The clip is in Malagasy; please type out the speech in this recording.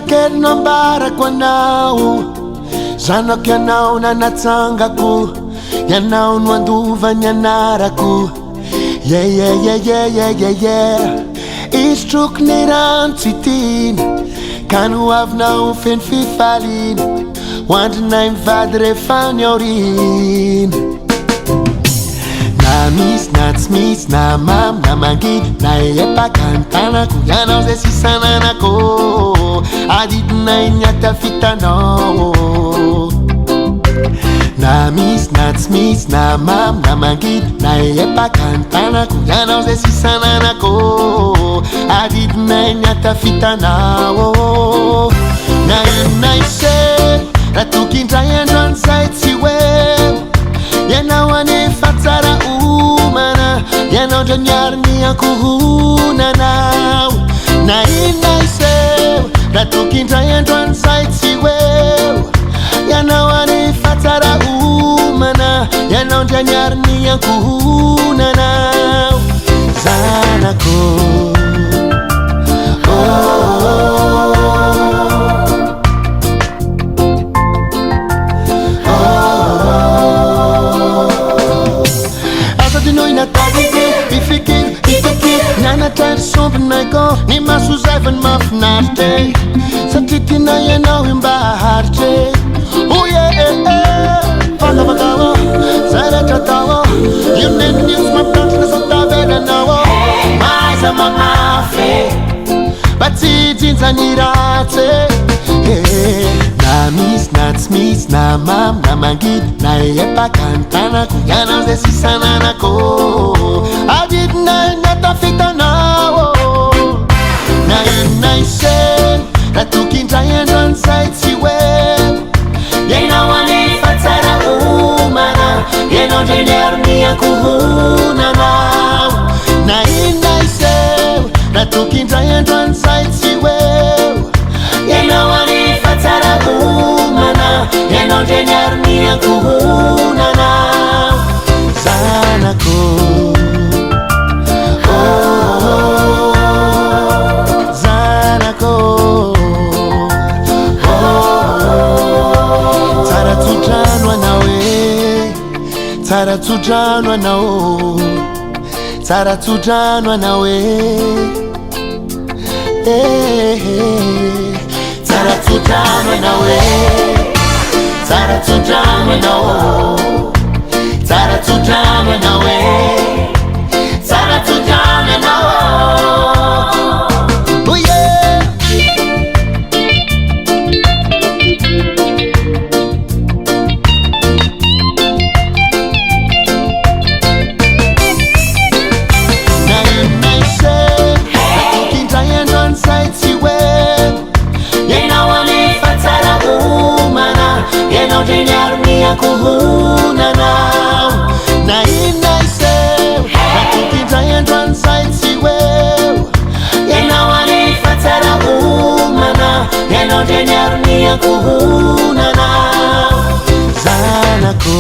Nakelino ambarako anao, zanako ianao nanatsangako, ianao no andova ny anarako. Isotroko ny rano tsy tiana, ka no avinao feno fifaliana, hoandrinay mivady rehefa ny aoriana. Na misy na tsy misy, na mamy na mangidy, na ehepaka ny tanako, ianao zay sisananako, adidinay ny atafitanao. Na misy na tsy misy, na mamy na mangidy, na ehepaka ny tanako, ianao zay sisananako, adidinay ny atafitanao. Na inona iseo raha tokindray androany zay tsy hoe ianao anefa tsara omana, ianao ndra niary ny ankohonanao. Na inona iseo raha tokindray androany zay tsy hoe ianao anefa tsara omana, ianao ndra niary ny ankohonanao. Zanako ifikiry, itakiry, nianatra ry sombinaiko, ny maso zay ny mahafinaritra, satria tiana ianao mba haharitra. Vakavakao zay rehetra atao, io neniny tsy mampitantrana sao tavelanao. Maiza mamafy mba tsy jinjany ratsy. Na misy na tsy misy, na mamy na mangidy, na ehepaka ny tanako, ianao zay sisananako, adidinay ny atafitanao. Na inona iseo raha tokindray androany zay tsy hoe ianao anefa tsara omana, ianao ndray niary ny ankohonanao. Na inona iseo raha tokindray androany zay tsy hoe ianao anefa tsara omana, ianao ndray niary ny ankohonanao. Zanako zanako, tsara tsodrano anao e, tsara tsodrano anao, tsara tsodrano anao e. Tsara tsodrano anao e, tsara tsodrano anao, tsara tsodrano anao e, tsara tsodrano anao. Oh yeah. Na inona iseo raha tokindray androany zay tsy hoe ianao anefa tsara omana, ianao ndray niary ny ankohonanao. Na inona iseo raha tokindray androany zay tsy hoe ianao anefa tsara omana, ianao ndray niary ny ankohonanao. Zanako